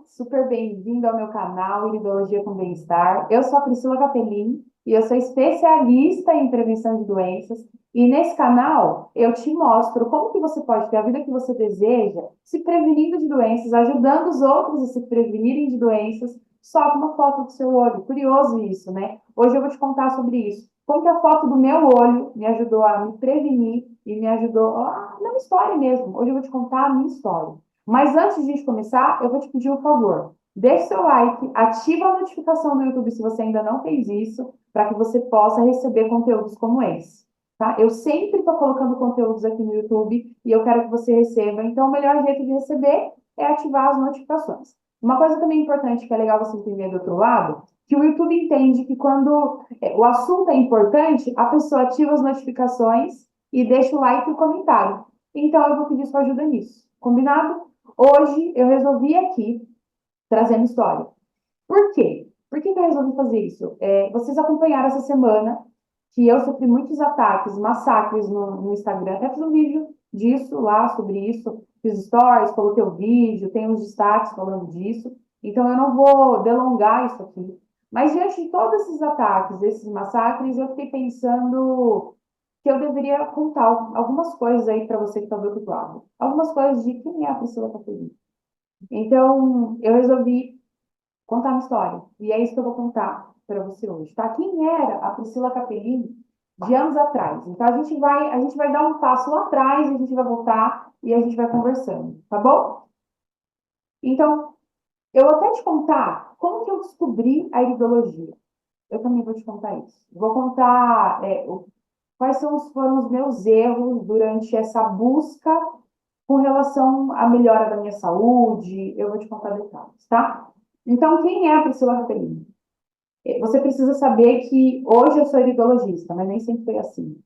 super bem-vindo ao meu canal Iridologia com Bem-Estar. Eu sou a Priscila Capellin e eu sou especialista em prevenção de doenças. E nesse canal eu te mostro como que você pode ter a vida que você deseja, se prevenindo de doenças, ajudando os outros a se prevenirem de doenças, só com uma foto do seu olho. Curioso isso, né? Hoje eu vou te contar sobre isso. Como que a foto do meu olho me ajudou a me prevenir e me ajudou na minha história mesmo. Hoje eu vou te contar a minha história. Mas antes de a gente começar, eu vou te pedir um favor. Deixe seu like, ativa a notificação do YouTube se você ainda não fez isso, para que você possa receber conteúdos como esse. Tá? Eu sempre estou colocando conteúdos aqui no YouTube e eu quero que você receba. Então, o melhor jeito de receber é ativar as notificações. Uma coisa também importante que é legal você entender do outro lado, que o YouTube entende que quando o assunto é importante, a pessoa ativa as notificações e deixa o like e o comentário. Então, eu vou pedir sua ajuda nisso. Combinado? Hoje eu resolvi aqui trazer a minha história. Por quê? Por que eu resolvi fazer isso? Vocês acompanharam essa semana que eu sofri muitos ataques, massacres no Instagram. Até fiz um vídeo disso lá, sobre isso. Fiz stories, coloquei o vídeo, tem uns destaques falando disso. Então eu não vou delongar isso aqui. Mas diante de todos esses ataques, esses massacres, eu fiquei pensando que eu deveria contar algumas coisas aí para você que está do outro lado. Algumas coisas de quem é a Priscila Capelli. Então, eu resolvi contar uma história. E é isso que eu vou contar para você hoje, tá? Quem era a Priscila Capellini de anos atrás? Então, a gente vai dar um passo lá atrás, a gente vai voltar e a gente vai conversando, tá bom? Então, eu vou até te contar como que eu descobri a iridologia. Eu também vou te contar isso. Vou contar quais foram os meus erros durante essa busca com relação à melhora da minha saúde. Eu vou te contar detalhes, tá? Então, quem é a Priscila Capellini? Você precisa saber que hoje eu sou iridologista, mas nem sempre foi assim.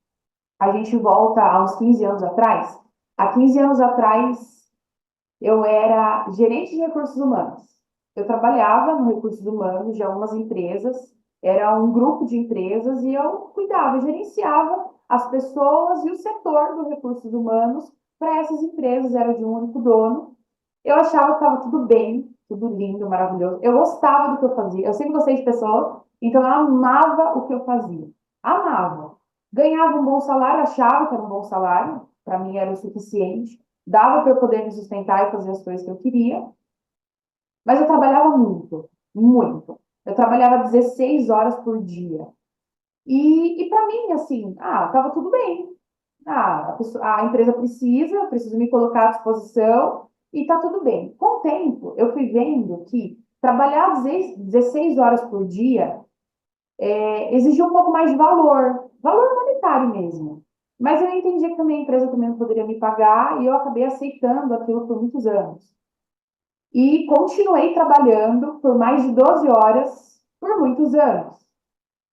A gente volta a uns 15 anos atrás. Há 15 anos atrás, eu era gerente de recursos humanos. Eu trabalhava no recursos humanos de algumas empresas, era um grupo de empresas e eu cuidava, gerenciava as pessoas e o setor dos recursos humanos para essas empresas, era de um único dono. Eu achava que estava tudo bem, tudo lindo, maravilhoso. Eu gostava do que eu fazia. Eu sempre gostei de pessoas, então eu amava o que eu fazia. Amava. Ganhava um bom salário, achava que era um bom salário, para mim era o suficiente. Dava para eu poder me sustentar e fazer as coisas que eu queria. Mas eu trabalhava muito, muito. Eu trabalhava 16 horas por dia. E para mim, assim, estava tudo bem. A empresa precisa, eu preciso me colocar à disposição e está tudo bem. Com o tempo, eu fui vendo que trabalhar 16 horas por dia exigia um pouco mais de valor monetário mesmo. Mas eu entendi que também a empresa também não poderia me pagar e eu acabei aceitando aquilo por muitos anos. E continuei trabalhando por mais de 12 horas por muitos anos.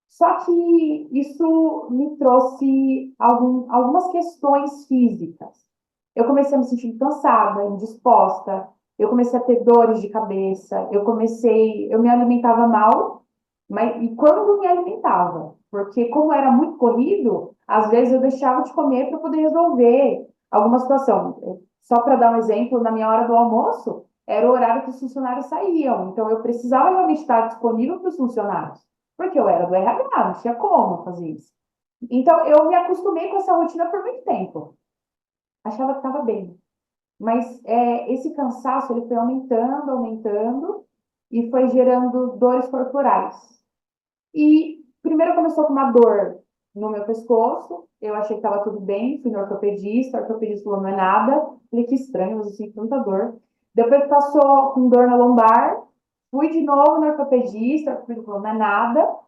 Só que isso me trouxe algumas questões físicas. Eu comecei a me sentir cansada, indisposta, eu comecei a ter dores de cabeça, eu me alimentava mal, e quando me alimentava? Porque como era muito corrido, às vezes eu deixava de comer para poder resolver alguma situação. Só para dar um exemplo, na minha hora do almoço, era o horário que os funcionários saíam, então eu precisava realmente estar disponível para os funcionários porque eu era do RH, não tinha como fazer isso. Então, eu me acostumei com essa rotina por muito tempo. Achava que estava bem. Mas esse cansaço, ele foi aumentando, aumentando, e foi gerando dores corporais. E primeiro começou com uma dor no meu pescoço, eu achei que estava tudo bem, fui no ortopedista, o ortopedista falou, não é nada. Falei, que estranho, mas eu sinto tanta dor. Depois passou com dor na lombar, fui de novo no ortopedista, o ortopedista falou, não é nada.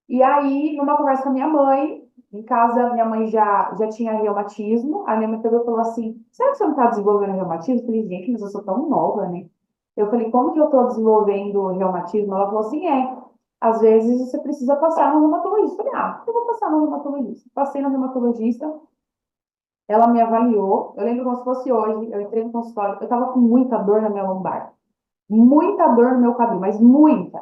E aí, numa conversa com a minha mãe, em casa, minha mãe já tinha reumatismo. A minha mãe pegou e falou assim: será que você não está desenvolvendo reumatismo? Eu falei, gente, mas eu sou tão nova, né? Eu falei, como que eu estou desenvolvendo reumatismo? Ela falou assim: às vezes você precisa passar no reumatologista. Eu falei, eu vou passar no reumatologista. Passei no reumatologista, ela me avaliou. Eu lembro como se fosse hoje, eu entrei no consultório, eu estava com muita dor na minha lombar, muita dor no meu quadril, mas muita.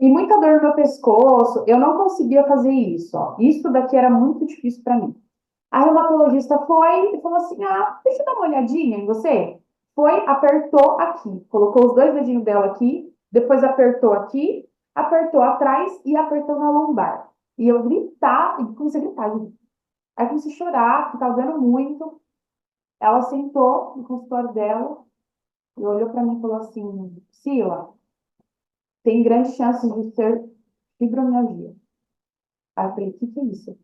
E muita dor no meu pescoço, eu não conseguia fazer isso, ó. Isso daqui era muito difícil para mim. A reumatologista foi e falou assim: deixa eu dar uma olhadinha em você. foi, apertou aqui, colocou os dois dedinhos dela aqui, depois apertou aqui, apertou atrás e apertou na lombar. E eu gritar, e comecei a gritar, gente. Aí comecei a chorar, porque estava doendo muito. Ela sentou no consultório dela e olhou para mim e falou assim: Sila, tem grandes chances de ser fibromialgia. Aí eu falei: o que que é isso?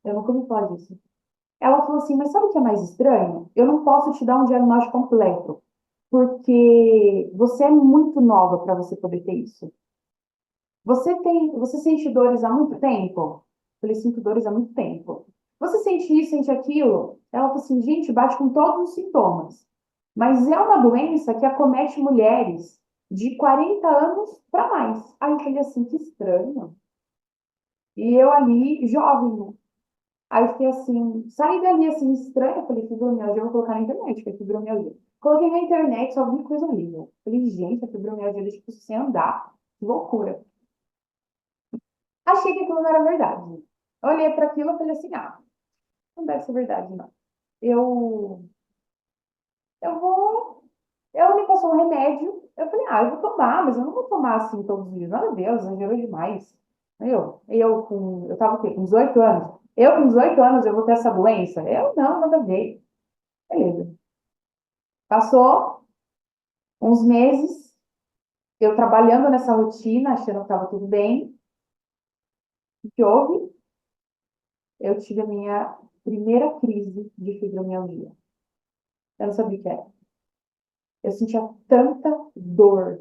Eu nunca ouvi falar disso. Ela falou assim: mas sabe o que é mais estranho? Eu não posso te dar um diagnóstico completo, porque você é muito nova para você poder ter isso. Você sente dores há muito tempo? Eu falei: sinto dores há muito tempo. Você sente isso, sente aquilo? Ela falou assim: gente, bate com todos os sintomas. Mas é uma doença que acomete mulheres de 40 anos para mais. Aí eu falei assim: que estranho. E eu ali, jovem, né? Aí eu fiquei assim, saí dali assim, estranha. Eu falei: fibromialgia, eu vou colocar na internet, que é fibromialgia. Coloquei na internet, só vi coisa horrível. Falei: gente, a fibromialgia deixa você sem andar. Que loucura. Achei que aquilo não era verdade. Olhei para aquilo e falei assim: ah, não deve ser verdade, não. Eu, eu vou. Ela me passou um remédio. Eu falei: ah, eu vou tomar, mas eu não vou tomar assim todos os dias. Meu Deus, exagerou demais. Eu tava o quê? Com 18 anos. Eu com 18 anos eu vou ter essa doença? Eu não, nada a ver. Beleza. Passou uns meses, eu trabalhando nessa rotina, achando que estava tudo bem. O que houve? Eu tive a minha primeira crise de fibromialgia. Eu não sabia o que era. Eu sentia tanta dor,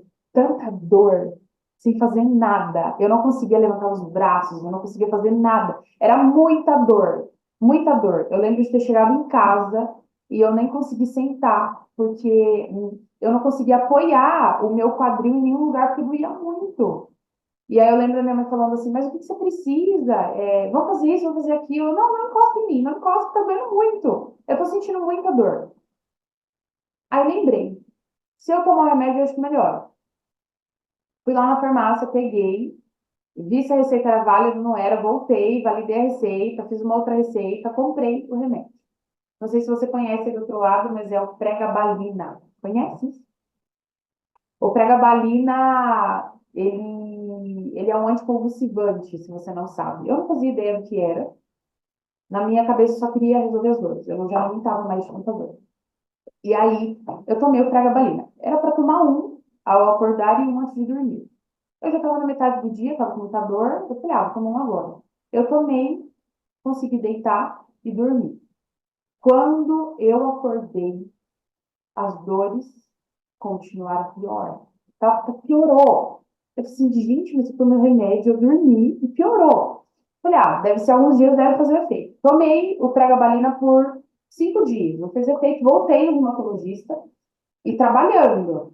sem fazer nada. Eu não conseguia levantar os braços, eu não conseguia fazer nada. Era muita dor, muita dor. Eu lembro de ter chegado em casa e eu nem consegui sentar, porque eu não conseguia apoiar o meu quadril em nenhum lugar, porque doía muito. E aí eu lembro da minha mãe falando assim: mas o que que você precisa? Vamos fazer isso, vamos fazer aquilo. Não, não encosta em mim, não encosta, tá doendo muito. Eu tô sentindo muita dor. Aí lembrei, se eu tomar remédio, eu acho que melhora. Fui lá na farmácia, peguei, vi se a receita era válida, não era, voltei, validei a receita, fiz uma outra receita, comprei o remédio. Não sei se você conhece do outro lado, mas é o pregabalina. Conhece? O pregabalina, ele é um anticonvulsivante, se você não sabe. Eu não fazia ideia do que era. Na minha cabeça, eu só queria resolver as dores. Eu já não aguentava mais de tanta dor. E aí, eu tomei o pregabalina. Era para tomar um ao acordar e um antes de dormir. Eu já estava na metade do dia, estava com muita dor. Eu falei: ah, vou tomar um agora. Eu tomei, consegui deitar e dormir. Quando eu acordei, as dores continuaram pior. Piorou. Eu falei assim: gente, mas eu tomei o remédio, eu dormi e piorou. Falei: ah, deve ser alguns dias, deve fazer efeito. Tomei o pregabalina por 5 dias, não fez efeito. Voltei no reumatologista e trabalhando.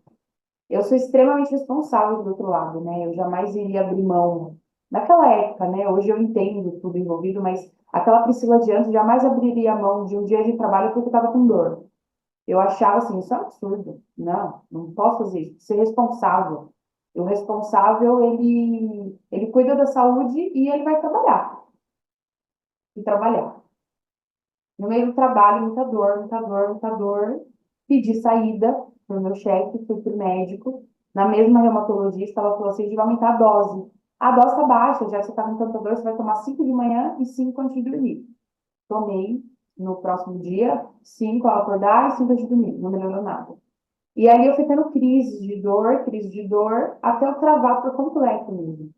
Eu sou extremamente responsável do outro lado, né? Eu jamais iria abrir mão. Naquela época, né? Hoje eu entendo tudo envolvido, mas aquela Priscila de antes jamais abriria a mão de um dia de trabalho porque estava com dor. Eu achava assim: isso é um absurdo. Não, não posso fazer isso. Ser responsável. O responsável, ele cuida da saúde e ele vai trabalhar. E trabalhar. No meio do trabalho, muita dor, muita dor, muita dor. Pedi saída para o meu chefe, fui para o médico. Na mesma reumatologista, ela falou assim: a gente vai aumentar a dose. A dose está baixa, já que você está com tanta dor, você vai tomar 5 de manhã e 5 antes de dormir. Tomei no próximo dia, 5 ao acordar e 5 antes de dormir. Não melhorou nada. E aí eu fui tendo crise de dor, até eu travar por completo mesmo.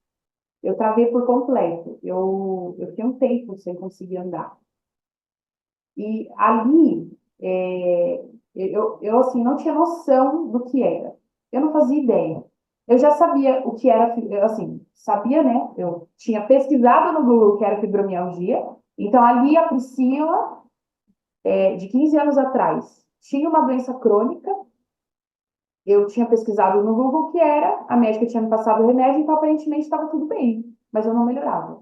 Eu travei por completo. Eu fiquei um tempo sem conseguir andar. E ali, eu assim, não tinha noção do que era. Eu não fazia ideia. Eu já sabia o que era, assim, sabia, né? Eu tinha pesquisado no Google o que era fibromialgia. Então, ali a Priscila, de 15 anos atrás, tinha uma doença crônica. Eu tinha pesquisado no Google o que era, a médica tinha me passado o remédio, então aparentemente estava tudo bem, mas eu não melhorava.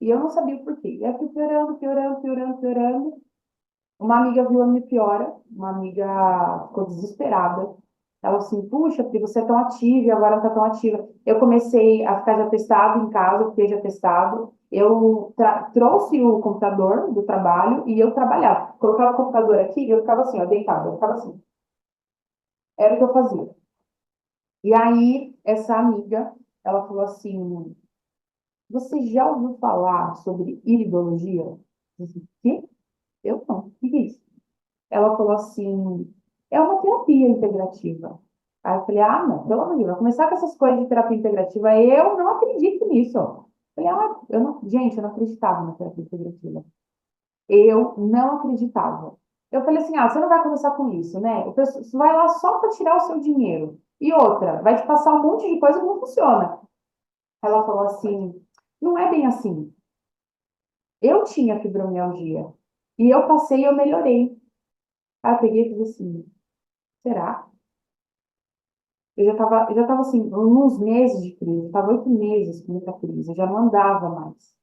E eu não sabia o porquê. E aí fui piorando, piorando, piorando, piorando. Uma amiga viu a minha piora, uma amiga ficou desesperada. Ela assim: puxa, porque você é tão ativa e agora não está tão ativa. Eu comecei a ficar de atestado em casa, fiquei de atestado. Eu trouxe o computador do trabalho e eu trabalhava. Colocava o computador aqui e eu ficava assim, ó, deitada, eu ficava assim. Era o que eu fazia. E aí, essa amiga, ela falou assim, você já ouviu falar sobre iridologia? Eu disse, quê? Eu não. O que é isso? Ela falou assim, é uma terapia integrativa. Aí eu falei, ah, não, pelo amor de Deus, vai começar com essas coisas de terapia integrativa, eu não acredito nisso. Eu falei, ah, eu não, gente, eu não acreditava na terapia integrativa. Eu não acreditava. Eu falei assim, ah, você não vai começar com isso, né? Você vai lá só para tirar o seu dinheiro. E outra, vai te passar um monte de coisa que não funciona. Ela falou assim, não é bem assim. Eu tinha fibromialgia. E eu passei e eu melhorei. Aí eu peguei e fiz assim, será? Eu já tava assim, uns meses de crise, eu tava 8 meses com muita crise, eu já não andava mais.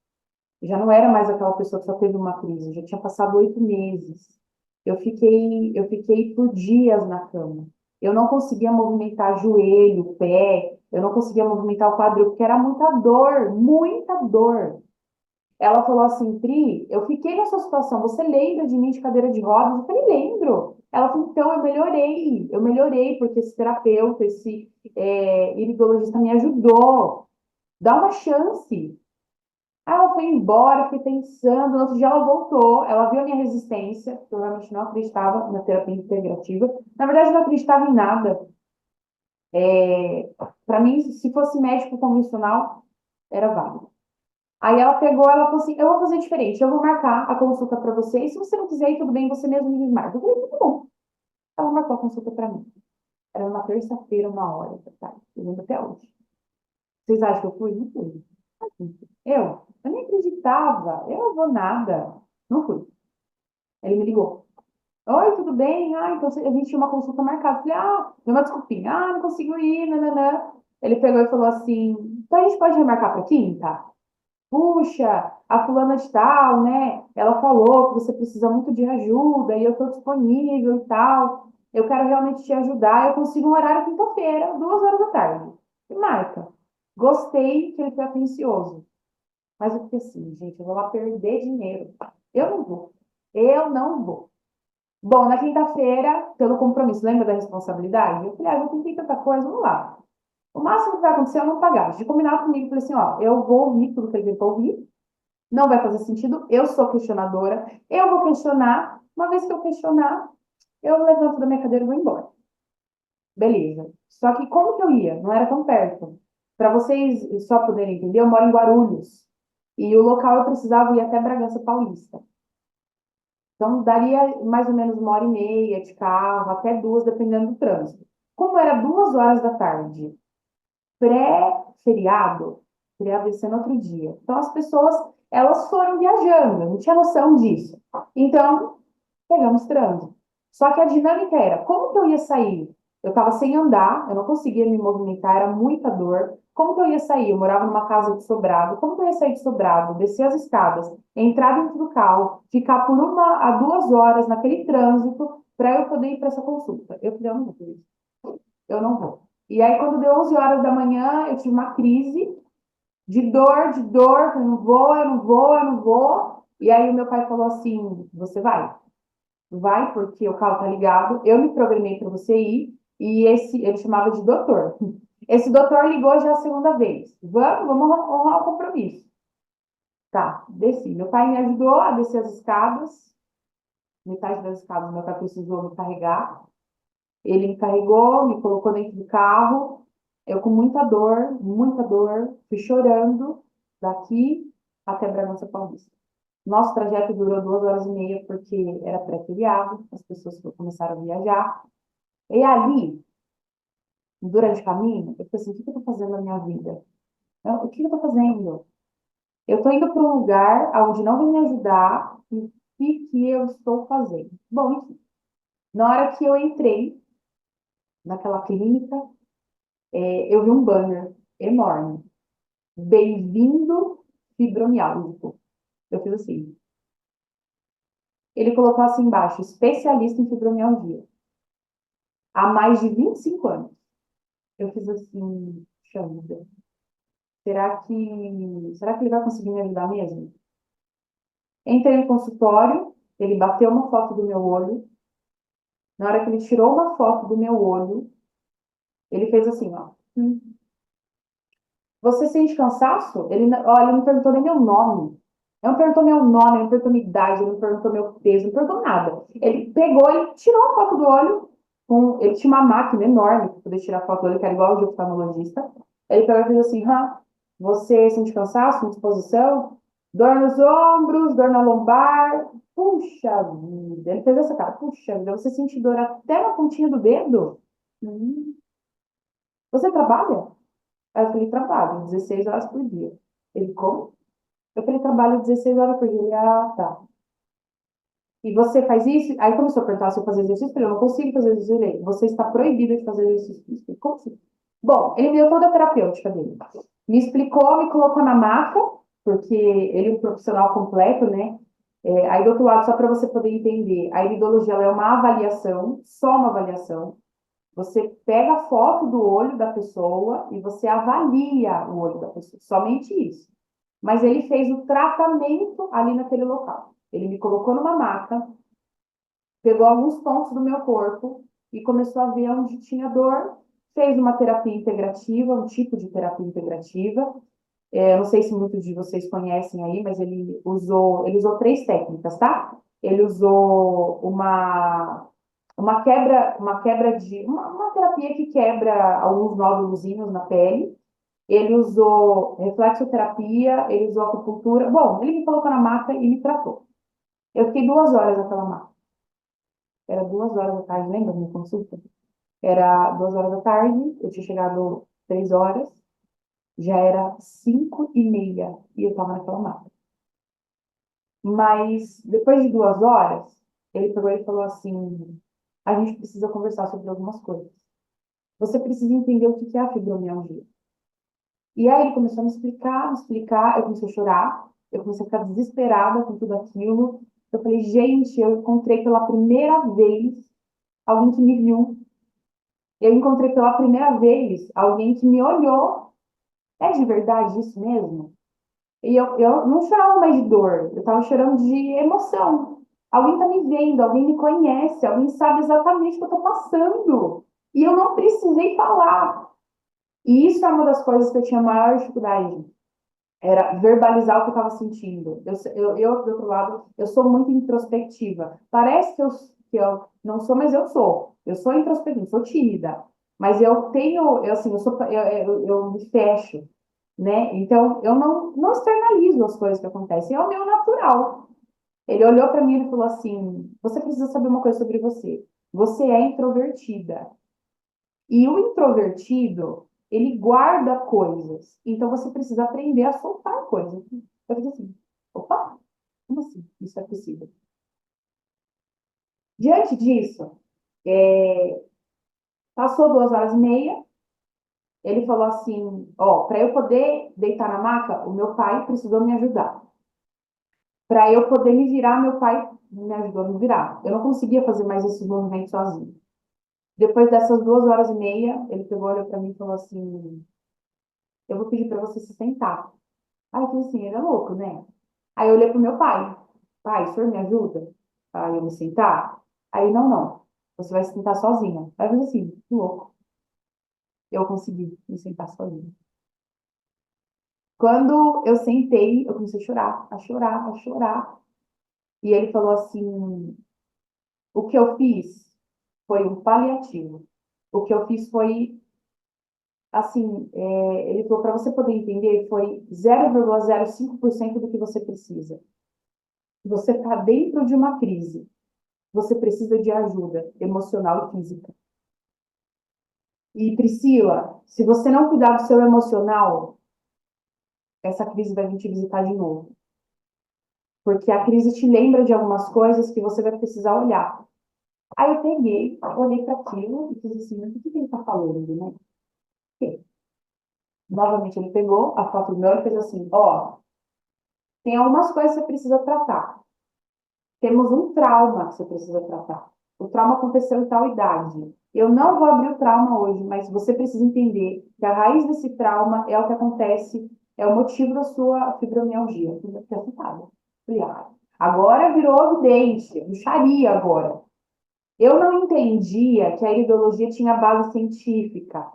Eu já não era mais aquela pessoa que só teve uma crise, eu já tinha passado 8 meses. Eu fiquei por dias na cama. Eu não conseguia movimentar joelho, pé, eu não conseguia movimentar o quadril, porque era muita dor, muita dor. Ela falou assim, Pri, eu fiquei nessa situação, você lembra de mim de cadeira de rodas? Eu falei, lembro. Ela falou, então eu melhorei, porque esse terapeuta, esse iridologista me ajudou, dá uma chance. Aí ela foi embora, fiquei pensando, no outro dia ela voltou, ela viu a minha resistência, que eu realmente não acreditava na terapia integrativa, na verdade eu não acreditava em nada. Para mim, se fosse médico convencional, era válido. Aí ela pegou, ela falou assim, eu vou fazer diferente, eu vou marcar a consulta para você, e se você não quiser, tudo bem, você mesmo me marca. Eu falei, tá bom. Ela marcou a consulta para mim. Era uma terça-feira, 1 hora da tarde, eu lembro até hoje. Vocês acham que eu fui? Não fui. Eu nem acreditava, eu não vou nada. Não fui. Ele me ligou. Oi, tudo bem? Ah, então a gente tinha uma consulta marcada. Eu falei, deu uma desculpinha. Ah, não consigo ir, nananã. Ele pegou e falou assim, então a gente pode remarcar para quinta? Puxa, a fulana de tal, né? Ela falou que você precisa muito de ajuda e eu estou disponível e tal. Eu quero realmente te ajudar. Eu consigo um horário quinta-feira, 2 horas da tarde. E marca. Gostei que ele foi atencioso. Mas eu fiquei assim, gente, eu vou lá perder dinheiro. Eu não vou. Eu não vou. Bom, na quinta-feira, pelo compromisso, lembra da responsabilidade? Eu falei, eu não tenho tanta coisa, vamos lá. O máximo que vai acontecer é eu não pagar. De combinar comigo, falei assim, ó, eu vou ouvir tudo que ele tem para ouvir, não vai fazer sentido, eu sou questionadora, eu vou questionar, uma vez que eu questionar, eu levanto da minha cadeira e vou embora. Beleza. Só que como que eu ia? Não era tão perto. Para vocês só poderem entender, eu moro em Guarulhos. E o local eu precisava ir até Bragança Paulista. Então, daria mais ou menos 1 hora e meia de carro, até 2, dependendo do trânsito. Como era 2 horas da tarde, pré-feriado, feriado ia ser no outro dia. Então, as pessoas, elas foram viajando, eu não tinha noção disso. Então, pegamos trânsito. Só que a dinâmica era, como que eu ia sair? Eu estava sem andar, eu não conseguia me movimentar, era muita dor. Como que eu ia sair? Eu morava numa casa de sobrado. Como que eu ia sair de sobrado? Descer as escadas, entrar dentro do carro, ficar por 1 a 2 horas naquele trânsito para eu poder ir para essa consulta. Eu falei, eu não vou fazer isso. Eu não vou. E aí, quando deu 11 horas da manhã, eu tive uma crise de dor. Falei, não vou, eu não vou, eu não vou. E aí, o meu pai falou assim: você vai? Vai, porque o carro tá ligado. Eu me programei para você ir. E ele chamava de doutor. Esse doutor ligou já a segunda vez. Vamos honrar o compromisso. Tá, desci. Meu pai me ajudou a descer as escadas. Metade das escadas, meu pai precisou me carregar. Ele me carregou, me colocou dentro do carro. Eu com muita dor, fui chorando daqui até Bragança Paulista. Nosso trajeto durou 2 horas e meia, porque era pré-feriado, as pessoas começaram a viajar. E ali, durante o caminho, eu pensei, o que eu estou fazendo na minha vida? O que eu estou fazendo? Eu estou indo para um lugar onde não vai me ajudar, e o que eu estou fazendo? Bom, enfim, na hora que eu entrei naquela clínica, eu vi um banner enorme. Bem-vindo, fibromialgico. Eu fiz assim. Ele colocou assim embaixo, especialista em fibromialgia, há mais de 25 anos. Eu fiz assim, chama. Será que ele vai conseguir me ajudar mesmo? Entrei no consultório, ele bateu uma foto do meu olho. Na hora que ele tirou uma foto do meu olho, ele fez assim, ó. Você sente cansaço? Ele não perguntou nem meu nome. Ele não perguntou meu nome, ele não perguntou minha idade, ele não perguntou meu peso, não perguntou nada. Ele pegou e tirou a foto do olho. Ele tinha uma máquina enorme para poder tirar foto do olho, que era igual o de oftalmologista. Ele pegou e fez assim, você sente cansaço, indisposição? Dor nos ombros, dor na lombar? Puxa vida. Ele fez essa cara, puxa vida, você sente dor até na pontinha do dedo? Hum. Você trabalha? Aí eu falei, trabalho, 16 horas por dia. Ele, como? Eu falei, trabalho 16 horas por dia. Ele, tá. E você faz isso? Aí começou a perguntar se eu fazia exercício. Eu falei, eu não consigo fazer exercício direito. Você está proibida de fazer exercício. Eu falei, como assim? Bom, ele me deu toda a terapêutica dele. Me explicou, me colocou na maca, porque ele é um profissional completo, né? Aí do outro lado, só para você poder entender, a iridologia ela é uma avaliação, só uma avaliação. Você pega a foto do olho da pessoa e você avalia o olho da pessoa, somente isso. Mas ele fez o tratamento ali naquele local. Ele me colocou numa maca, pegou alguns pontos do meu corpo e começou a ver onde tinha dor, fez uma terapia integrativa, um tipo de terapia integrativa. Não sei se muitos de vocês conhecem aí, mas ele usou três técnicas, tá? Ele usou uma terapia que quebra alguns nódulos na pele. Ele usou reflexoterapia, ele usou acupuntura. Bom, ele me colocou na maca e me tratou. Eu fiquei 2 horas naquela maca. Era 2 horas da tarde, lembra da minha consulta? Era 2 horas da tarde, eu tinha chegado 3 horas, já era 5h30 e eu estava naquela maca. Mas depois de 2 horas, ele pegou e falou assim: a gente precisa conversar sobre algumas coisas. Você precisa entender o que é a fibromialgia. E aí ele começou a me explicar, eu comecei a chorar, eu comecei a ficar desesperada com tudo aquilo. Eu falei, gente, eu encontrei pela primeira vez alguém que me viu. Eu encontrei pela primeira vez alguém que me olhou. É de verdade isso mesmo? E eu não chorava mais de dor, eu estava chorando de emoção. Alguém está me vendo, alguém me conhece, alguém sabe exatamente o que eu estou passando. E eu não precisei falar. E isso é uma das coisas que eu tinha maior dificuldade. Era verbalizar o que eu estava sentindo. Do outro lado, eu sou muito introspectiva. Parece que eu não sou, mas eu sou. Eu sou introspectiva, sou tímida. Mas assim, eu me fecho, né? Então, eu não externalizo as coisas que acontecem. É o meu natural. Ele olhou para mim e falou assim: você precisa saber uma coisa sobre você. Você é introvertida. E o introvertido, ele guarda coisas. Então você precisa aprender a soltar coisas. Eu fiz assim, opa, como assim? Isso é possível. Diante disso, passou 2 horas e meia, ele falou assim, ó, para eu poder deitar na maca, o meu pai precisou me ajudar. Para eu poder me virar, meu pai me ajudou a me virar. Eu não conseguia fazer mais esses movimentos sozinho. Depois dessas 2 horas e meia, ele pegou, olhou para mim e falou assim, eu vou pedir para você se sentar. Aí eu falei assim, ele é louco, né? Aí eu olhei pro meu pai. Pai, o senhor me ajuda? Aí eu me sentar? Aí, não, não. Você vai se sentar sozinha. Aí eu falei assim, que louco. Eu consegui me sentar sozinha. Quando eu sentei, eu comecei a chorar, a chorar, a chorar. E ele falou assim, o que eu fiz foi um paliativo. O que eu fiz foi, assim, ele falou, para você poder entender, foi 0,05% do que você precisa. Você está dentro de uma crise. Você precisa de ajuda emocional e física. E Priscila, se você não cuidar do seu emocional, essa crise vai vir te visitar de novo. Porque a crise te lembra de algumas coisas que você vai precisar olhar. Aí eu peguei, olhei para aquilo e fiz assim, mas o que ele está falando, né? Novamente ele pegou a foto do meu e fez assim, ó, tem algumas coisas que você precisa tratar. Temos um trauma que você precisa tratar. O trauma aconteceu em tal idade. Eu não vou abrir o trauma hoje, mas você precisa entender que a raiz desse trauma é o que acontece, é o motivo da sua fibromialgia. Eu fiquei assustada. Falei, agora virou evidente, bruxaria agora. Eu não entendia que a iridologia tinha base científica.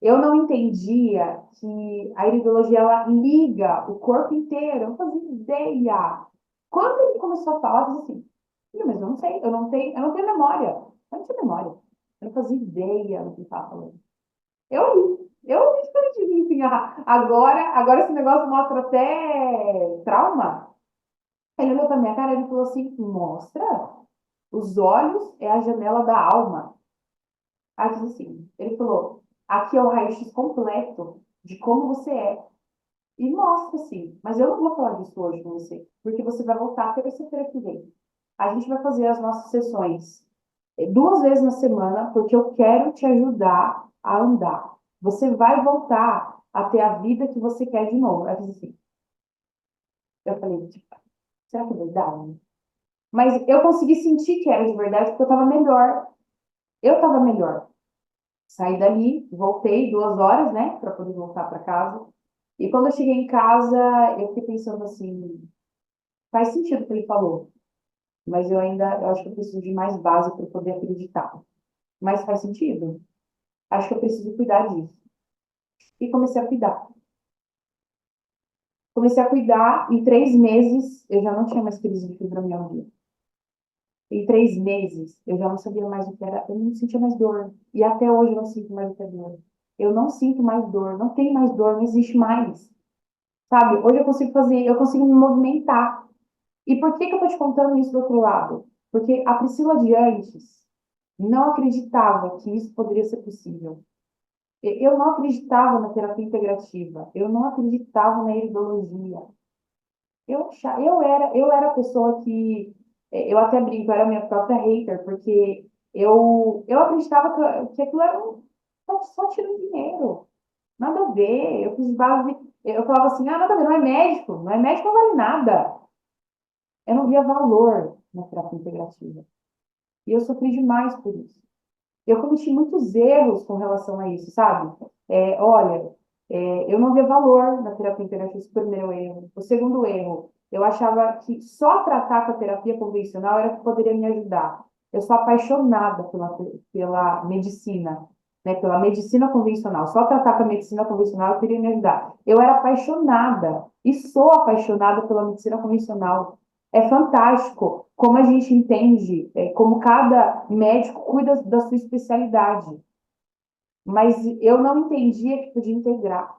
Eu não entendia que a iridologia ela liga o corpo inteiro. Eu não fazia ideia. Quando ele começou a falar, eu disse assim, "Filho, mas eu não sei, eu não tenho memória. Eu não tinha memória. Eu não fazia ideia do que ele estava falando. Eu li diferente de mim, assim, agora esse negócio mostra até trauma. Ele olhou pra minha cara e ele falou assim, mostra, os olhos é a janela da alma. Aí eu disse assim, ele falou, aqui é o raio-x completo de como você é. E mostra, sim, mas eu não vou falar disso hoje com você, porque você vai voltar terça-feira que vem. A gente vai fazer as nossas sessões 2 vezes na semana, porque eu quero te ajudar a andar. Você vai voltar a ter a vida que você quer de novo. Aí eu disse assim, eu falei, tipo, será que é verdade? Mas eu consegui sentir que era de verdade, porque eu estava melhor. Eu estava melhor. Saí dali, voltei 2 horas, né, para poder voltar para casa. E quando eu cheguei em casa, eu fiquei pensando assim, faz sentido o que ele falou, mas eu acho que eu preciso de mais base para poder acreditar. Mas faz sentido. Acho que eu preciso cuidar disso. E comecei a cuidar. Comecei a cuidar, em 3 meses eu já não tinha mais crise de fibromialgia. Em 3 meses eu já não sabia mais o que era, eu não sentia mais dor. E até hoje eu não sinto mais o que é dor. Eu não sinto mais dor, não tem mais dor, não existe mais. Sabe? Hoje eu consigo fazer, eu consigo me movimentar. E por que que eu tô te contando isso do outro lado? Porque a Priscila de antes não acreditava que isso poderia ser possível. Eu não acreditava na terapia integrativa, eu não acreditava na iridologia. Eu era a pessoa que, eu até brinco, eu era a minha própria hater, porque eu acreditava que aquilo era só tirando dinheiro. Nada a ver. Eu fiz base, eu falava assim, nada a ver, não é médico, não vale nada. Eu não via valor na terapia integrativa. E eu sofri demais por isso. Eu cometi muitos erros com relação a isso, sabe? Olha, eu não via valor na terapia integrativa, esse primeiro erro. O segundo erro, eu achava que só tratar com a terapia convencional era que poderia me ajudar. Eu sou apaixonada pela medicina, né? Pela medicina convencional. Só tratar com a medicina convencional poderia me ajudar. Eu era apaixonada e sou apaixonada pela medicina convencional. É fantástico como a gente entende, como cada médico cuida da sua especialidade. Mas eu não entendia que podia integrar.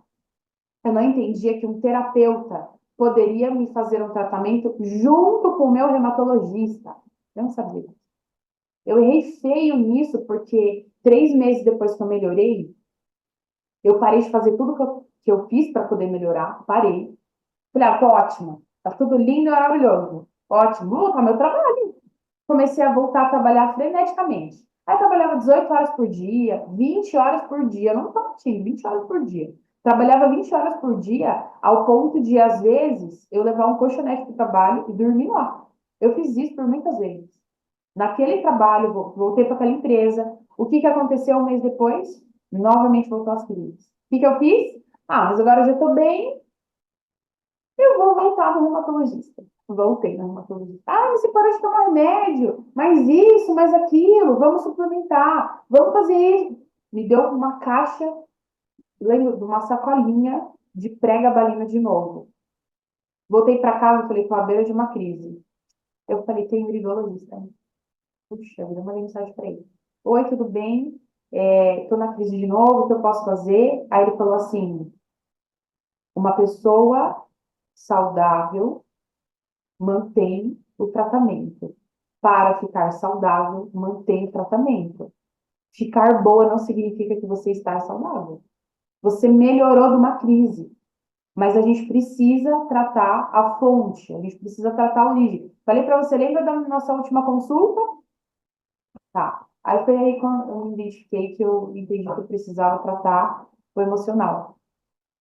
Eu não entendia que um terapeuta poderia me fazer um tratamento junto com o meu reumatologista. Eu não sabia. Eu errei feio nisso, porque 3 meses depois que eu melhorei, eu parei de fazer tudo que eu fiz para poder melhorar. Parei. Falei, tô ótima. Tá tudo lindo e maravilhoso. Ótimo. Vou voltar ao meu trabalho. Comecei a voltar a trabalhar freneticamente. Aí eu trabalhava 18 horas por dia, 20 horas por dia, não estou mentindo, 20 horas por dia. Trabalhava 20 horas por dia, ao ponto de, às vezes, eu levar um colchonete para o trabalho e dormir lá. Eu fiz isso por muitas vezes. Naquele trabalho, voltei para aquela empresa. O que que aconteceu um mês depois? Novamente voltou às crises. O que que eu fiz? Ah, mas agora eu já estou bem, eu vou voltar no reumatologista. Voltei no reumatologista. Ah, mas você parou de tomar remédio. Mas isso, mas aquilo. Vamos suplementar. Vamos fazer isso. Me deu uma caixa, lembro, de uma sacolinha de prega-balina de novo. Voltei para casa e falei, tô à beira de uma crise. Eu falei, tem iridologista. Puxa, eu mandei mensagem para ele. Oi, tudo bem? Tô na crise de novo, o que eu posso fazer? Aí ele falou assim, uma pessoa saudável mantém o tratamento. Para ficar saudável, mantém o tratamento. Ficar boa não significa que você está saudável. Você melhorou de uma crise, mas a gente precisa tratar a fonte, a gente precisa tratar a origem. Falei para você, lembra da nossa última consulta? Tá. Aí foi aí quando eu me identifiquei que eu entendi que eu precisava tratar o emocional.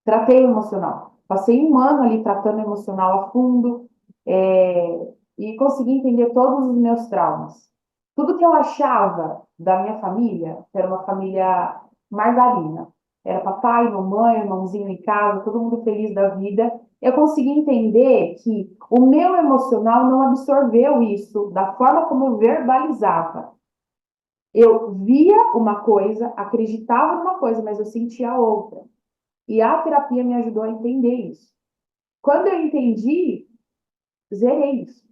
Tratei o emocional. Passei um ano ali tratando o emocional a fundo, e consegui entender todos os meus traumas. Tudo que eu achava da minha família, que era uma família margarina, era papai, mamãe, irmãozinho em casa, todo mundo feliz da vida. Eu consegui entender que o meu emocional não absorveu isso da forma como eu verbalizava. Eu via uma coisa, acreditava numa coisa, mas eu sentia outra. E a terapia me ajudou a entender isso. Quando eu entendi, zerei isso.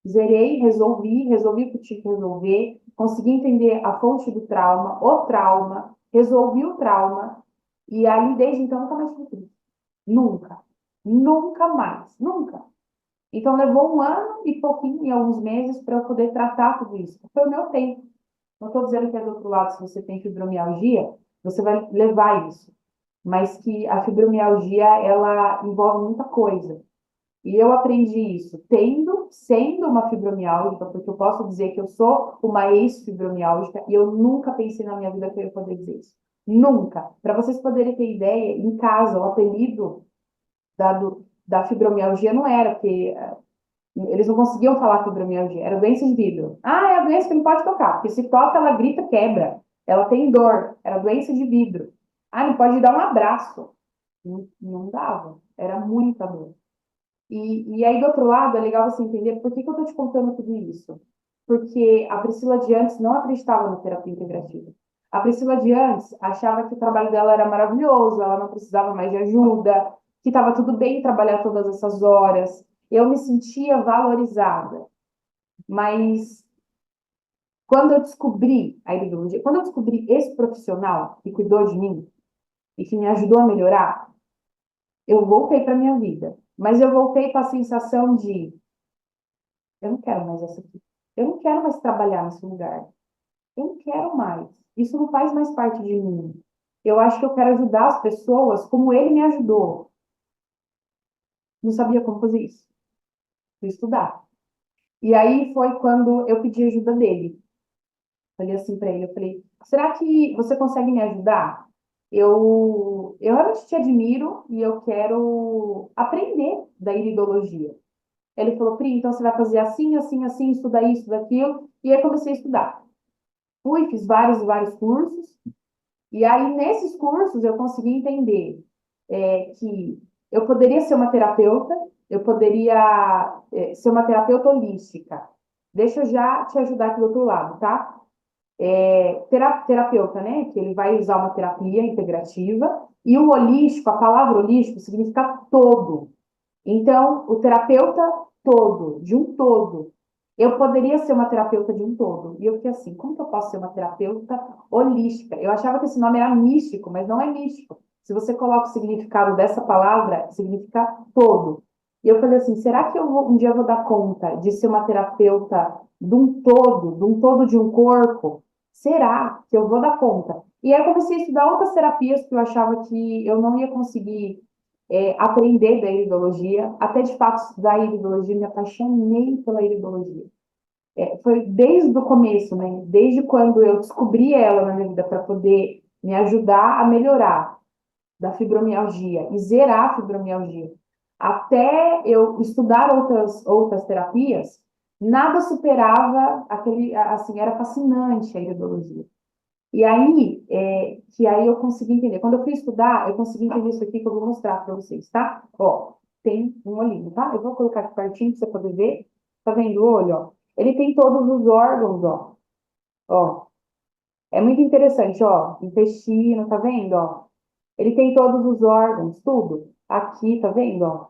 Zerei, resolvi o que tinha que resolver, consegui entender a fonte do trauma, o trauma, resolvi o trauma, e ali desde então nunca mais tive crise. Nunca. Nunca mais. Nunca. Então levou um ano e pouquinho, e alguns meses, para eu poder tratar tudo isso. Foi o meu tempo. Não estou dizendo que é do outro lado, se você tem fibromialgia, você vai levar isso. Mas que a fibromialgia, ela envolve muita coisa. E eu aprendi isso sendo uma fibromialgica, porque eu posso dizer que eu sou uma ex-fibromialgica e eu nunca pensei na minha vida que eu ia poder dizer isso. Nunca. Para vocês poderem ter ideia, em casa, o apelido da fibromialgia não era, porque eles não conseguiam falar fibromialgia, era doença de vidro. Ah, é a doença que não pode tocar, porque se toca, ela grita, quebra. Ela tem dor, era doença de vidro. Ah, não pode dar um abraço. Não dava, era muita dor. E aí, do outro lado, é legal você entender por que que eu estou te contando tudo isso. Porque a Priscila de antes não acreditava na terapia integrativa. A Priscila de antes achava que o trabalho dela era maravilhoso, ela não precisava mais de ajuda, que estava tudo bem trabalhar todas essas horas. Eu me sentia valorizada. Mas quando eu descobri a iridologia, quando eu descobri esse profissional que cuidou de mim e que me ajudou a melhorar, eu voltei para minha vida. Mas eu voltei com a sensação de eu não quero mais essa aqui. Eu não quero mais trabalhar nesse lugar. Eu não quero mais. Isso não faz mais parte de mim. Eu acho que eu quero ajudar as pessoas como ele me ajudou. Não sabia como fazer isso. Fui estudar. E aí foi quando eu pedi ajuda dele. Falei assim para ele, eu falei, será que você consegue me ajudar? Eu realmente te admiro e eu quero aprender da iridologia. Ele falou, Pri, então você vai fazer assim, assim, assim, estuda isso, estuda aquilo. E aí comecei a estudar. Fui, fiz vários cursos, e aí nesses cursos eu consegui entender que eu poderia ser uma terapeuta, eu poderia ser uma terapeuta holística. Deixa eu já te ajudar aqui do outro lado, tá? Terapeuta, né? Que ele vai usar uma terapia integrativa, e o holístico, a palavra holístico significa todo. Então, o terapeuta todo, de um todo. Eu poderia ser uma terapeuta de um todo. E eu fiquei assim, como que eu posso ser uma terapeuta holística? Eu achava que esse nome era místico, mas não é místico. Se você coloca o significado dessa palavra, significa todo. E eu falei assim, será que um dia eu vou dar conta de ser uma terapeuta de um todo de um corpo? Será que eu vou dar conta? E aí eu comecei a estudar outras terapias que eu achava que eu não ia conseguir aprender da iridologia, até de fato estudar iridologia, me apaixonei pela iridologia. Foi desde o começo, né? Desde quando eu descobri ela na minha vida para poder me ajudar a melhorar da fibromialgia e zerar a fibromialgia, até eu estudar outras terapias, nada superava aquele, assim, era fascinante a iridologia. E aí, que aí eu consegui entender. Quando eu fui estudar, eu consegui entender isso aqui que eu vou mostrar para vocês, tá? Ó, tem um olhinho, tá? Eu vou colocar aqui pertinho para você poder ver. Tá vendo o olho, ó? Ele tem todos os órgãos, ó. Ó, é muito interessante, ó. Intestino, tá vendo, ó? Ele tem todos os órgãos, tudo. Aqui, tá vendo, ó?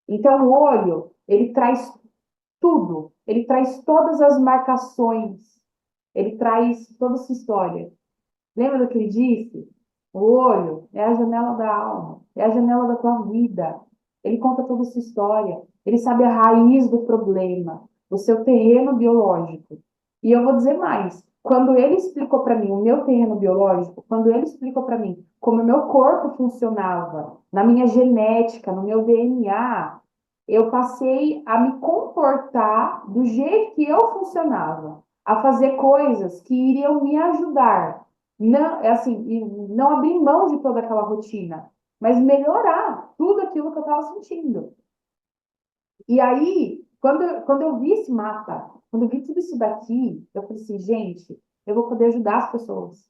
Então, o olho, ele traz tudo. Ele traz todas as marcações. Ele traz toda essa história. Lembra do que ele disse? O olho é a janela da alma, é a janela da tua vida. Ele conta toda a sua história. Ele sabe a raiz do problema, o seu terreno biológico. E eu vou dizer mais. Quando ele explicou para mim o meu terreno biológico, quando ele explicou para mim como o meu corpo funcionava, na minha genética, no meu DNA, eu passei a me comportar do jeito que eu funcionava, a fazer coisas que iriam me ajudar não, assim, e não abrir mão de toda aquela rotina, mas melhorar tudo aquilo que eu estava sentindo. E aí, quando eu vi esse mapa, quando eu vi tudo isso daqui, eu falei assim, gente, eu vou poder ajudar as pessoas.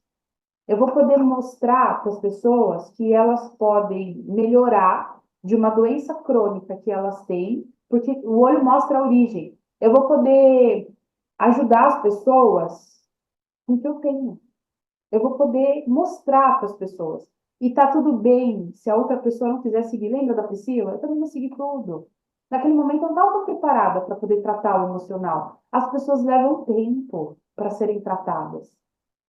Eu vou poder mostrar para as pessoas que elas podem melhorar de uma doença crônica que elas têm, porque o olho mostra a origem. Eu vou poder ajudar as pessoas com o que eu tenho. Eu vou poder mostrar para as pessoas. E tá tudo bem se a outra pessoa não quiser seguir. Lembra da Priscila? Eu também não segui tudo. Naquele momento eu não estava preparada para poder tratar o emocional. As pessoas levam tempo para serem tratadas.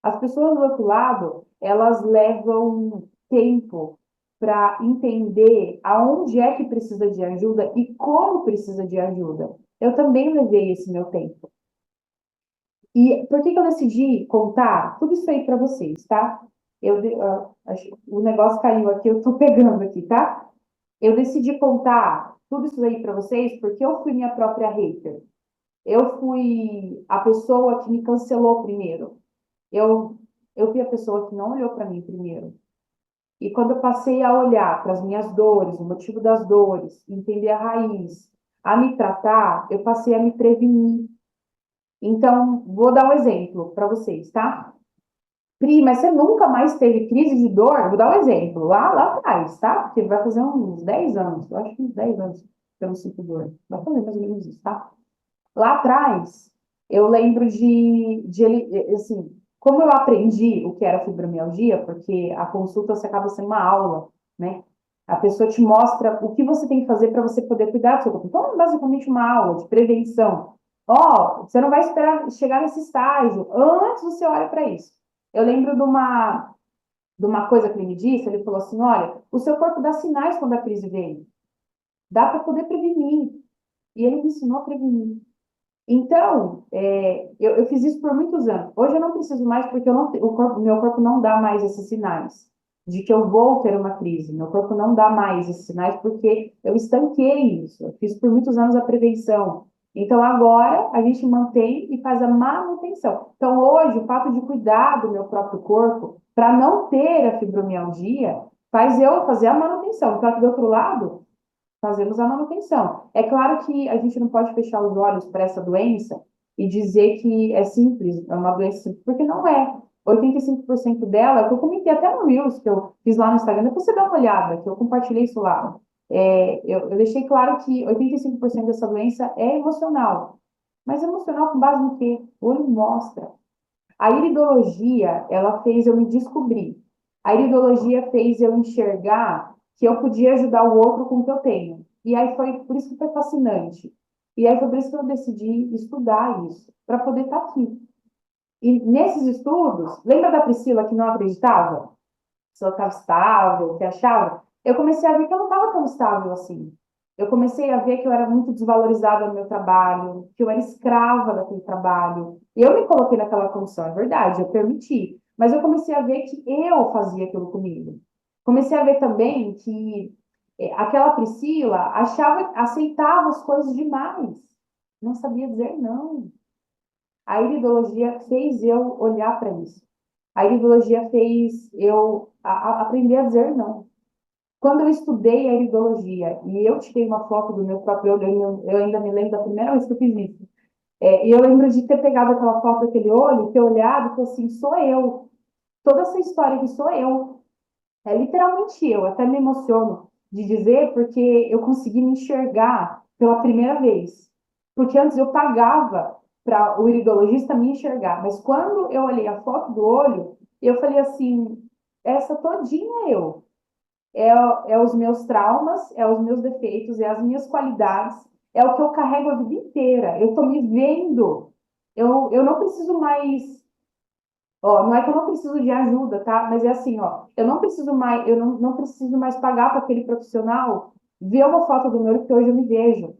As pessoas do outro lado, elas levam tempo para entender aonde é que precisa de ajuda e como precisa de ajuda. Eu também levei esse meu tempo. E por que que eu decidi contar tudo isso aí para vocês, tá? O negócio caiu aqui, eu tô pegando aqui, tá? Eu decidi contar tudo isso aí para vocês porque eu fui minha própria hater. Eu fui a pessoa que me cancelou primeiro. Eu, eu fui a pessoa que não olhou para mim primeiro. E quando eu passei a olhar para as minhas dores, o motivo das dores, entender a raiz, a me tratar, eu passei a me prevenir. Então, vou dar um exemplo para vocês, tá? Pri, mas você nunca mais teve crise de dor? Vou dar um exemplo, lá atrás, tá? Porque vai fazer uns 10 anos, eu acho que uns 10 anos que eu não sinto dor. Vai fazer mais ou menos isso, tá? Lá atrás, eu lembro de ele, assim, como eu aprendi o que era fibromialgia, porque a consulta você acaba sendo uma aula, né? A pessoa te mostra o que você tem que fazer para você poder cuidar do seu corpo. Então, é basicamente uma aula de prevenção. Ó, você não vai esperar chegar nesse estágio, antes você olha para isso. Eu lembro de uma coisa que ele me disse, ele falou assim, olha, o seu corpo dá sinais quando a crise vem. Dá para poder prevenir. E ele me ensinou a prevenir. Então, eu fiz isso por muitos anos. Hoje eu não preciso mais porque eu não, meu corpo não dá mais esses sinais de que eu vou ter uma crise. Meu corpo não dá mais esses sinais porque eu estanquei isso. Eu fiz por muitos anos a prevenção. Então, agora a gente mantém e faz a manutenção. Então, hoje, o fato de cuidar do meu próprio corpo para não ter a fibromialgia faz eu fazer a manutenção. Então, aqui do outro lado, fazemos a manutenção. É claro que a gente não pode fechar os olhos para essa doença e dizer que é simples, é uma doença simples, porque não é. 85% dela, que eu comentei até no Reels, que eu fiz lá no Instagram, depois você dá uma olhada, que eu compartilhei isso lá. Eu deixei claro que 85% dessa doença é emocional. Mas emocional com base no quê? O olho mostra. A iridologia, ela fez eu me descobrir. A iridologia fez eu enxergar que eu podia ajudar o outro com o que eu tenho. E aí foi por isso que foi fascinante. E aí foi por isso que eu decidi estudar isso, para poder estar aqui. E nesses estudos, lembra da Priscila que não acreditava? Se eu estava estável, que achava? Eu comecei a ver que eu não estava tão estável assim. Eu comecei a ver que eu era muito desvalorizada no meu trabalho, que eu era escrava daquele trabalho. Eu me coloquei naquela condição, é verdade, eu permiti. Mas eu comecei a ver que eu fazia aquilo comigo. Comecei a ver também que aquela Priscila aceitava as coisas demais. Não sabia dizer não. A iridologia fez eu olhar para isso. A iridologia fez eu aprender a dizer não. Quando eu estudei a iridologia e eu tirei uma foto do meu próprio olho, eu ainda me lembro da primeira vez que eu fiz isso. E eu lembro de ter pegado aquela foto daquele olho, ter olhado e falado assim, sou eu. Toda essa história que sou eu. É literalmente eu. Até me emociono de dizer porque eu consegui me enxergar pela primeira vez. Porque antes eu pagava para o iridologista me enxergar. Mas quando eu olhei a foto do olho, eu falei assim, essa todinha é eu. É os meus traumas, é os meus defeitos, é as minhas qualidades, é o que eu carrego a vida inteira. Eu estou me vendo. Eu não preciso mais. Ó, não é que eu não preciso de ajuda, tá? Mas é assim, ó, eu não preciso mais pagar para aquele profissional ver uma foto do meu olho que hoje eu me vejo.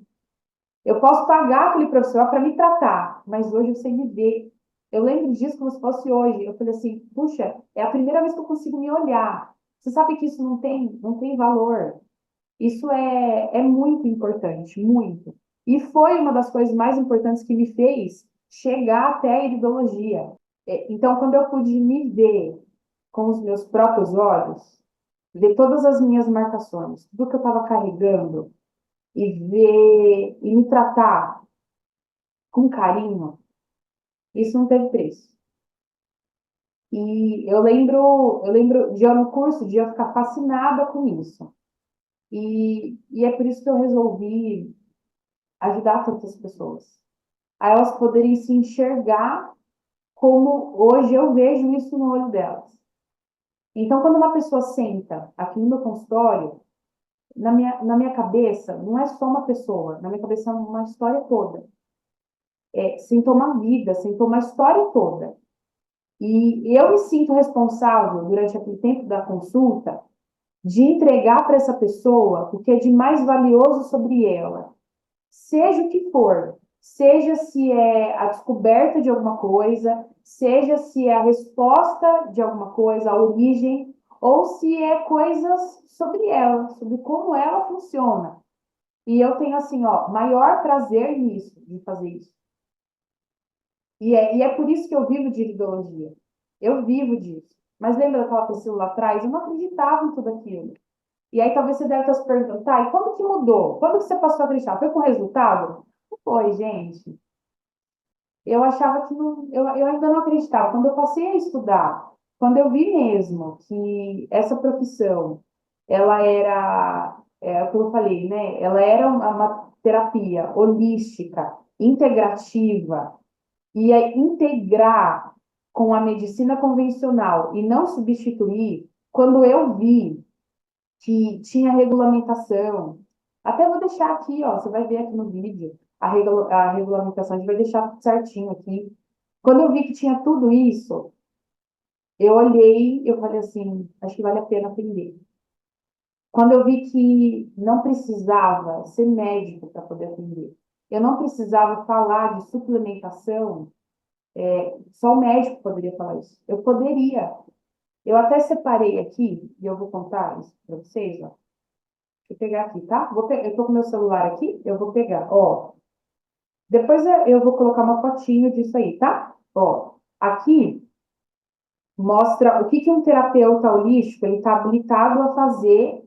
Eu posso pagar aquele profissional para me tratar, mas hoje eu sei me ver. Eu lembro disso como se fosse hoje. Eu falei assim, puxa, é a primeira vez que eu consigo me olhar. Você sabe que isso não tem valor. Isso é muito importante, muito. E foi uma das coisas mais importantes que me fez chegar até a iridologia. Então, quando eu pude me ver com os meus próprios olhos, ver todas as minhas marcações, tudo que eu estava carregando, e ver e me tratar com carinho, isso não teve preço. E eu lembro de eu no curso, de eu ficar fascinada com isso. E é por isso que eu resolvi ajudar tantas pessoas. A elas poderem se enxergar como hoje eu vejo isso no olho delas. Então, quando uma pessoa senta aqui no meu consultório, na minha cabeça, não é só uma pessoa, na minha cabeça é uma história toda. Sentou uma vida, sentou uma história toda. E eu me sinto responsável, durante aquele tempo da consulta, de entregar para essa pessoa o que é de mais valioso sobre ela, seja o que for, seja se é a descoberta de alguma coisa, seja se é a resposta de alguma coisa, a origem, ou se é coisas sobre ela, sobre como ela funciona. E eu tenho, assim, ó, maior prazer nisso, de fazer isso. E é por isso que eu vivo de iridologia. Eu vivo disso. Mas lembra daquela pessoa lá atrás? Eu não acreditava em tudo aquilo. E aí talvez você deve estar se perguntando, tá, e quando que mudou? Quando que você passou a acreditar? Foi com resultado? Não foi, gente. Eu achava que não, eu ainda não acreditava. Quando eu passei a estudar, quando eu vi mesmo que essa profissão, ela era, é o que eu falei, né? Ela era uma terapia holística, integrativa, ia integrar com a medicina convencional e não substituir, quando eu vi que tinha regulamentação. Até vou deixar aqui, ó, você vai ver aqui no vídeo a regulamentação, a gente vai deixar certinho aqui. Quando eu vi que tinha tudo isso, eu olhei, eu falei assim, acho que vale a pena aprender. Quando eu vi que não precisava ser médico para poder aprender, eu não precisava falar de suplementação, só o médico poderia falar isso. Eu poderia. Eu até separei aqui, e eu vou contar isso para vocês, ó. Deixa eu pegar aqui, tá? Eu tô com meu celular aqui, eu vou pegar, ó. Depois eu vou colocar uma fotinho disso aí, tá? Ó, aqui mostra o que que um terapeuta holístico ele está habilitado a fazer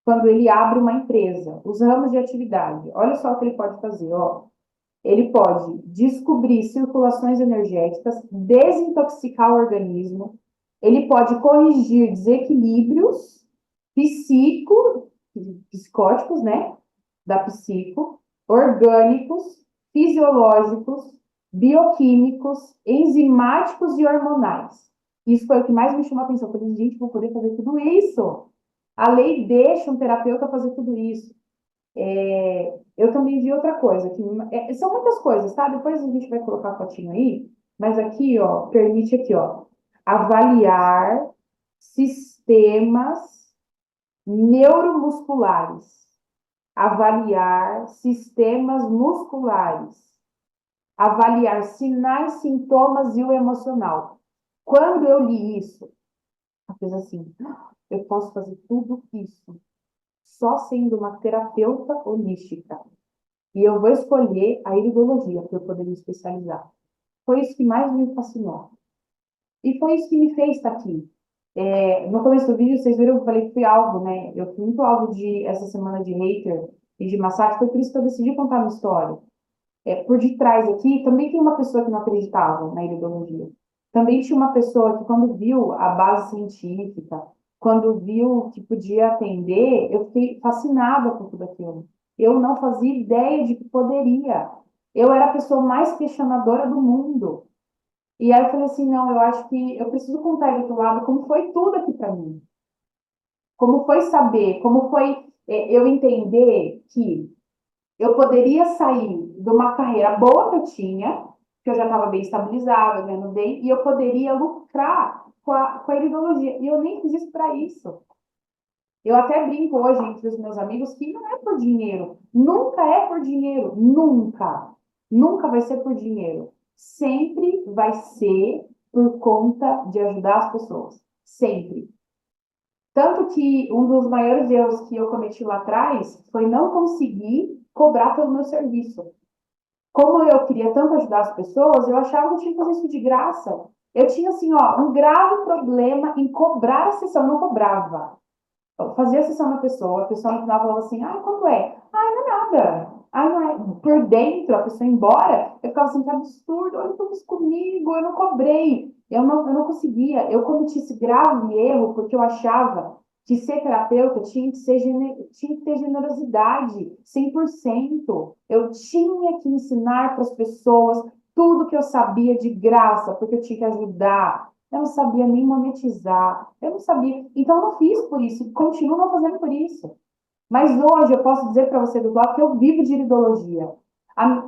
quando ele abre uma empresa, os ramos de atividade. Olha só o que ele pode fazer, ó. Ele pode descobrir circulações energéticas, desintoxicar o organismo, ele pode corrigir desequilíbrios psico, psicóticos, né? Da psico, orgânicos, fisiológicos, bioquímicos, enzimáticos e hormonais. Isso foi o que mais me chamou a atenção. Eu falei, gente, vou poder fazer tudo isso. A lei deixa um terapeuta fazer tudo isso. Eu também vi outra coisa, são muitas coisas, tá? Depois a gente vai colocar a fotinho aí, mas aqui, ó, permite aqui, ó, avaliar sistemas neuromusculares, avaliar sistemas musculares, avaliar sinais, sintomas e o emocional. Quando eu li isso, eu fiz assim, eu posso fazer tudo isso só sendo uma terapeuta holística. E eu vou escolher a iridologia para eu poder me especializar. Foi isso que mais me fascinou. E foi isso que me fez estar aqui. No começo do vídeo, vocês viram que eu falei que fui alvo, né? Eu fui muito alvo de essa semana de hater e de massacre. Foi por isso que eu decidi contar a minha história. Por detrás aqui, também tem uma pessoa que não acreditava na iridologia. Também tinha uma pessoa que, quando viu a base científica, quando viu que podia atender, eu fiquei fascinada por tudo aquilo. Eu não fazia ideia de que poderia. Eu era a pessoa mais questionadora do mundo. E aí eu falei assim, não, eu acho que eu preciso contar do outro lado como foi tudo aqui para mim. Como foi saber, como foi eu entender que eu poderia sair de uma carreira boa que eu tinha, que eu já estava bem estabilizada, ganhando bem, e eu poderia lucrar com a iridologia. E eu nem fiz isso para isso. Eu até brinco hoje entre os meus amigos que não é por dinheiro. Nunca é por dinheiro. Nunca. Nunca vai ser por dinheiro. Sempre vai ser por conta de ajudar as pessoas. Sempre. Tanto que um dos maiores erros que eu cometi lá atrás foi não conseguir cobrar pelo meu serviço. Como eu queria tanto ajudar as pessoas, eu achava que eu tinha que fazer isso de graça. Eu tinha, assim, ó, um grave problema em cobrar a sessão, eu não cobrava. Eu fazia a sessão na pessoa, a pessoa no final falava assim, ai, quanto é? Ai, não é nada. Ai, não é. Por dentro, a pessoa ia embora, eu ficava assim, que absurdo, olha o que eu fiz comigo, eu não cobrei. Eu não conseguia, eu cometi esse grave erro porque eu achava que ser terapeuta tinha que tinha que ter generosidade, 100%. Eu tinha que ensinar para as pessoas tudo que eu sabia de graça, porque eu tinha que ajudar. Eu não sabia nem monetizar. Eu não sabia. Então, eu não fiz por isso. E continuo não fazendo por isso. Mas hoje eu posso dizer para você, do blog, que eu vivo de iridologia.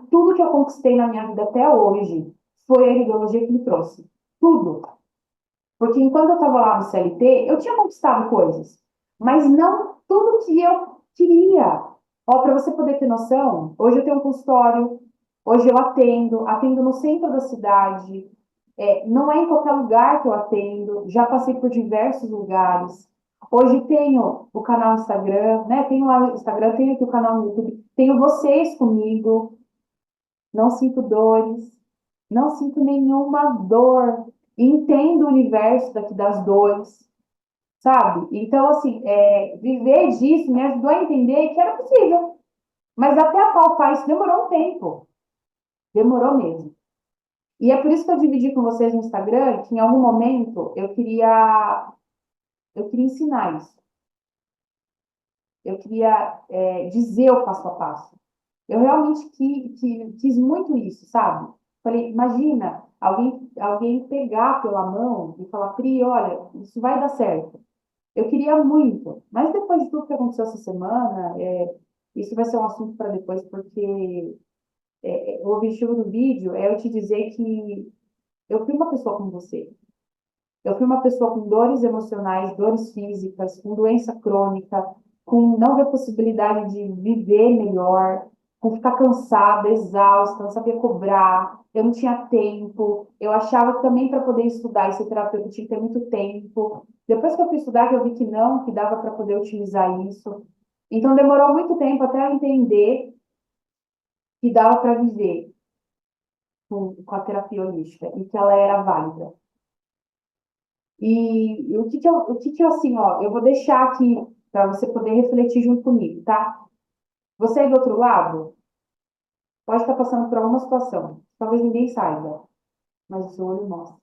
Tudo que eu conquistei na minha vida até hoje foi a iridologia que me trouxe. Tudo. Porque enquanto eu estava lá no CLT, eu tinha conquistado coisas, mas não tudo que eu queria. Ó, para você poder ter noção, hoje eu tenho um consultório, hoje eu atendo no centro da cidade, não é em qualquer lugar que eu atendo, já passei por diversos lugares. Hoje tenho o canal no Instagram, né? Tenho lá o Instagram, tenho aqui o canal no YouTube, tenho vocês comigo, não sinto dores, não sinto nenhuma dor, entendo o universo daqui das dores, sabe? Então, assim, viver disso me ajudou a entender que era possível, mas até apalpar isso demorou um tempo, demorou mesmo. E é por isso que eu dividi com vocês no Instagram que em algum momento eu queria ensinar isso. Eu queria dizer o passo a passo. Eu realmente quis muito isso, sabe? Falei, imagina alguém pegar pela mão e falar, Pri, olha, isso vai dar certo. Eu queria muito, mas depois de tudo que aconteceu essa semana, isso vai ser um assunto para depois, porque o objetivo do vídeo é eu te dizer que eu fui uma pessoa como você. Eu fui uma pessoa com dores emocionais, dores físicas, com doença crônica, com não ver possibilidade de viver melhor, com ficar cansada, exausta, não sabia cobrar, eu não tinha tempo. Eu achava que também para poder estudar e ser terapeuta eu tinha que ter muito tempo. Depois que eu fui estudar, que eu vi que não, que dava para poder utilizar isso. Então demorou muito tempo até eu entender que dava para viver com a terapia holística e que ela era válida. E o que que eu, assim, ó, eu vou deixar aqui para você poder refletir junto comigo, tá? Você aí do outro lado pode estar passando por alguma situação, talvez ninguém saiba, mas o seu olho mostra.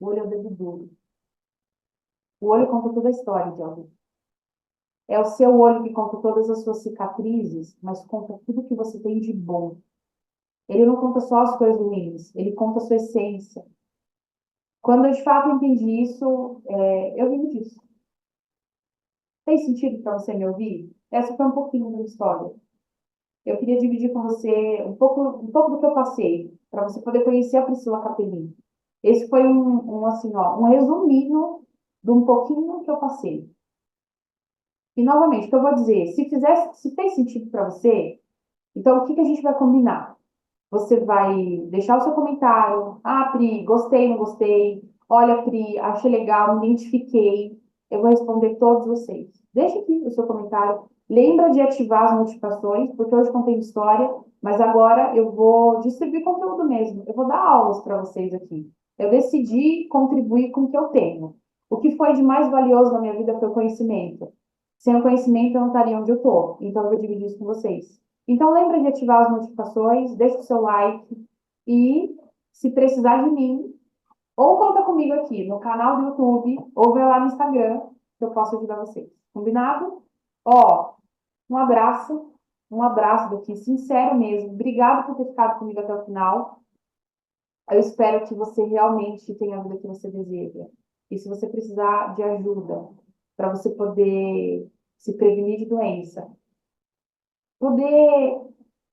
O olho é o dedo duro. O olho conta toda a história de alguém. É o seu olho que conta todas as suas cicatrizes, mas conta tudo que você tem de bom. Ele não conta só as coisas ruins, ele conta a sua essência. Quando eu de fato entendi isso, eu vivo disso. Tem sentido para você me ouvir? Essa foi um pouquinho da minha história. Eu queria dividir com você um pouco do que eu passei, para você poder conhecer a Priscila Capelin. Esse foi assim, ó, um resuminho de um pouquinho que eu passei. E, novamente, o que eu vou dizer, se fez sentido para você, então o que que a gente vai combinar? Você vai deixar o seu comentário. Ah, Pri, gostei, não gostei. Olha, Pri, achei legal, me identifiquei. Eu vou responder todos vocês. Deixe aqui o seu comentário. Lembra de ativar as notificações, porque hoje contei história, mas agora eu vou distribuir conteúdo mesmo. Eu vou dar aulas para vocês aqui. Eu decidi contribuir com o que eu tenho. O que foi de mais valioso na minha vida foi o conhecimento. Sem o conhecimento, eu não estaria onde eu estou. Então, eu vou dividir isso com vocês. Então, lembra de ativar as notificações, deixa o seu like e, se precisar de mim, ou conta comigo aqui no canal do YouTube, ou vai lá no Instagram, que eu posso ajudar vocês. Combinado? Ó, um abraço daqui, sincero mesmo. Obrigado por ter ficado comigo até o final. Eu espero que você realmente tenha a vida que você deseja. E se você precisar de ajuda para você poder se prevenir de doença, poder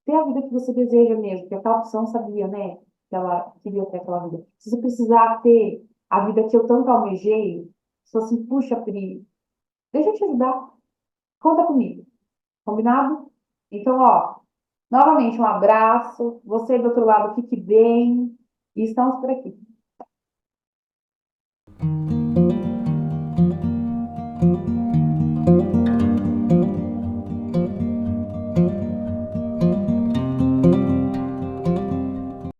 ter a vida que você deseja mesmo, porque aquela opção sabia, né? Que ela queria ter aquela vida. Se você precisar ter a vida que eu tanto almejei, se você assim, puxa, Pri, deixa eu te ajudar. Conta comigo. Combinado? Então, ó, novamente um abraço. Você do outro lado, fique bem. E estamos por aqui.